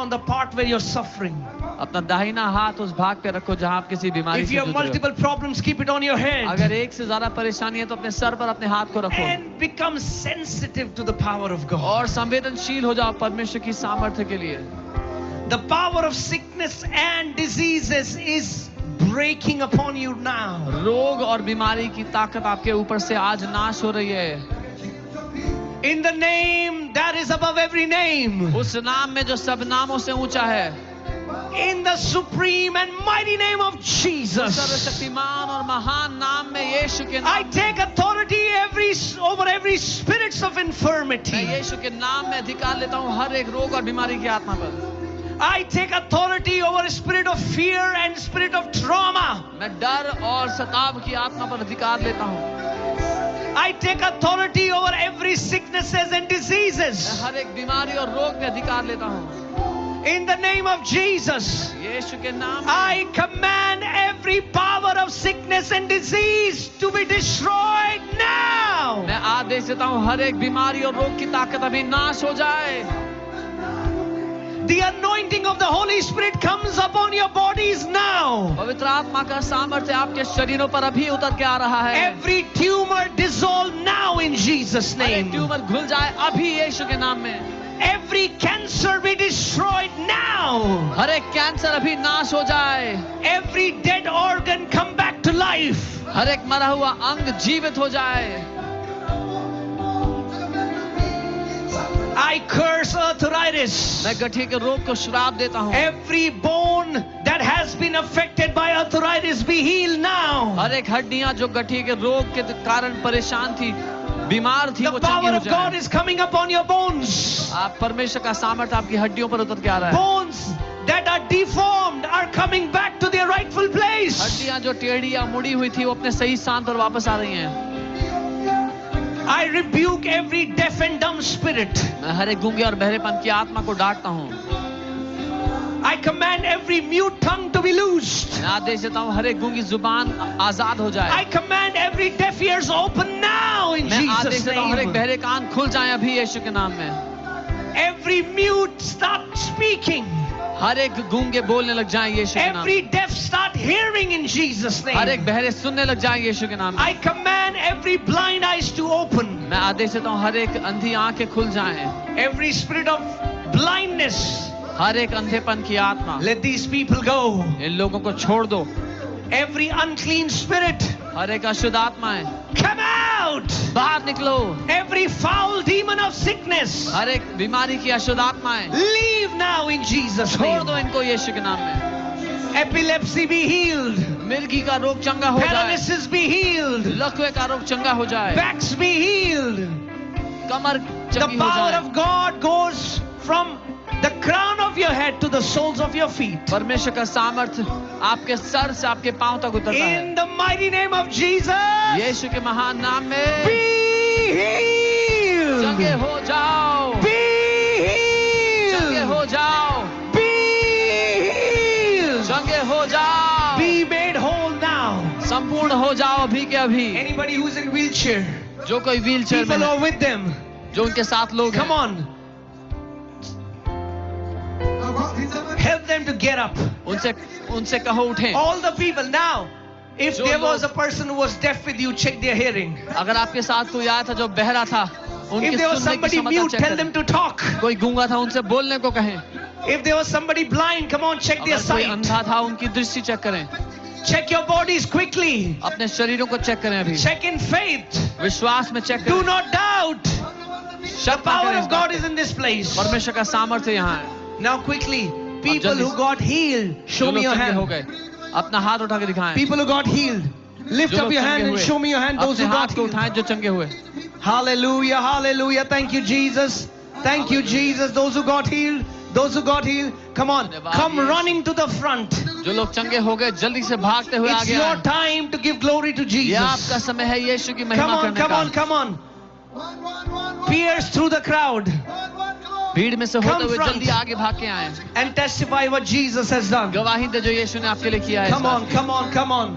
on the part where you're suffering. अपना दाहिना हाथ उस भाग पे रखो जहां आप किसी बीमारी If से you have जूझ रहे multiple problems, keep it on your हो। head. अगर एक से ज्यादा परेशानी है तो अपने सर पर अपने हाथ को रखो And become sensitive to the power of God. और संवेदनशील हो जाओ परमेश्वर की सामर्थ्य के लिए। The power of sickness and diseases is breaking upon you now. रोग और बीमारी की ताकत आपके ऊपर से आज नाश हो रही है। In the name that is above every name. उस नाम में जो सब नामों से ऊंचा है। In the supreme and mighty name of Jesus. सर्वशक्तिमान और महान नाम में यीशु के I नाम take authority over every spirits of infirmity. मैं यीशु के नाम में अधिकार लेता हूँ हर एक रोग और बीमारी की आत्मा पर। I take authority over spirit of fear and spirit of trauma. मैं डर और सताव की आत्मा पर अधिकार लेता हूँ। I take authority over every sicknesses and मैं diseases. हर एक बीमारी और रोग पे अधिकार लेता हूँ। In the name of Jesus. यीशु के नाम में I command every power of sickness and disease to be destroyed now. मैं आदेश देता हूँ हर एक बीमारी और रोग की ताकत अभी नाश हो जाए। The anointing of the Holy Spirit comes upon your bodies now. पवित्र आत्मा का सामर्थ्य आपके शरीरों पर अभी उतर के आ रहा है। Every tumor dissolve now in Jesus' हर एक name. ट्यूमर घुल जाए अभी यीशु के नाम में। Every cancer be destroyed now. हर एक कैंसर अभी नाश हो जाए। Every dead organ come back to life. हर एक मरा हुआ अंग जीवित हो जाए। I curse arthritis. मैं गठिया के रोग को श्राप देता हूँ। Every bone that has been affected by arthritis be healed now. हर एक हड्डियां जो गठिया के रोग के कारण परेशान थी, बीमार थी, The वो चंगी power हो of God जाए। is coming upon your bones. आप परमेश्वर का सामर्थ्य आपकी हड्डियों पर उतर के आ रहा है। Bones that are deformed are coming back to their rightful place. हड्डियां जो टेढ़ी या मुड़ी हुई थी वो अपने सही स्थान पर वापस आ रही हैं। I rebuke every deaf and dumb spirit. मैं हर एक गूंगे और बहरेपन की आत्मा को डांटता हूँ। I command every mute tongue to be loosed. मैं आदेश देता हूँ हर एक गूंगी जुबान आजाद हो जाए। I command every deaf ears open now in मैं आदेश Jesus' देता हूँ हर एक name. बहरे कान खुल जाएं अभी यीशु के नाम में। Every mute stop speaking. हर एक गूंगे बोलने लग जाएं यीशु के नाम में। Every deaf start hearing in Jesus' हर एक name. बहरे सुनने लग जाएं यीशु के नाम में। I command every blind eyes to open. मैं आदेश देता हूँ हर एक अंधी आंखें खुल जाएं। Every spirit of blindness, हर एक अंधेपन की आत्मा let these people go. इन लोगों को छोड़ दो। Every unclean spirit, हर एक अशुद्ध आत्माएं come out. बाहर निकलो। Every foul demon of sickness, हर एक बीमारी की अशुद्ध आत्माएं leave now in Jesus' छोड़ name. दो इनको यीशु के नाम में। Epilepsy be healed. मिर्गी का रोग चंगा हो जाए। Paralysis be healed. लकवे का रोग चंगा हो जाए। Backs be healed. Qamar The चंगी हो power जाए। of God goes from the crown of your head to the soles of your feet. परमेश्वर का सामर्थ्य आपके सर से आपके पांव तक उतरता है। In the mighty name of Jesus, यीशु के महान नाम में be healed. चंगे हो जाओ। Be change healed. हो जाओ। Be healed. चंगे हो जाओ। Be made whole now. संपूर्ण हो जाओ अभी के अभी। Anybody who's in wheelchair, जो कोई व्हील चेयर में people है, are with them. जो उनके साथ लोग Come हैं, on. Help them to get up. उनसे कहो उठें। All the people now. If जो there was a लोग- person who was deaf with you, check their hearing. अगर आपके साथ कोई आया था जो बहरा था, उनकी If there was सुनने की somebody क्षमता mute, चेक tell करें। them to talk. कोई गूंगा था उनसे बोलने को कहें। If there was somebody blind, come on, check their अगर कोई sight. अंधा था उनकी दृष्टि चेक करें। Check your bodies quickly. अपने शरीरों को चेक करें अभी। Check in faith. विश्वास में चेक Do करें। not doubt. The शक ना power करें इस of God बात is in this place. पे। परमेश्वर का सामर्थ्य यहाँ है। Now quickly, people जल्दी who got healed, show जो me लोग your चंगे हो hand. गए, अपना हाथ उठा के दिखाएं। People who got healed, lift जो up लोग your चंगे hand and हुए, show me your hand. Those अपने who got हाथ को healed. उठाएं जो चंगे हुए। Hallelujah, hallelujah. Thank you, Jesus. Thank you, Jesus. Those who got healed, those who got healed, come on, come running to the front. जो लोग चंगे हो गए जल्दी से भागते हुए It's आगे your आएं। time to give glory to ये Jesus. आपका समय है यीशु की Come महिमा on, करने come on, का। come on. Pierce through the crowd भीड़ में से होते Come हुए front. जल्दी आगे भाग के आएं। and testify what Jesus has done. गवाही दे जो यीशु ने आपके लिए किया है। Come on, come on, come on.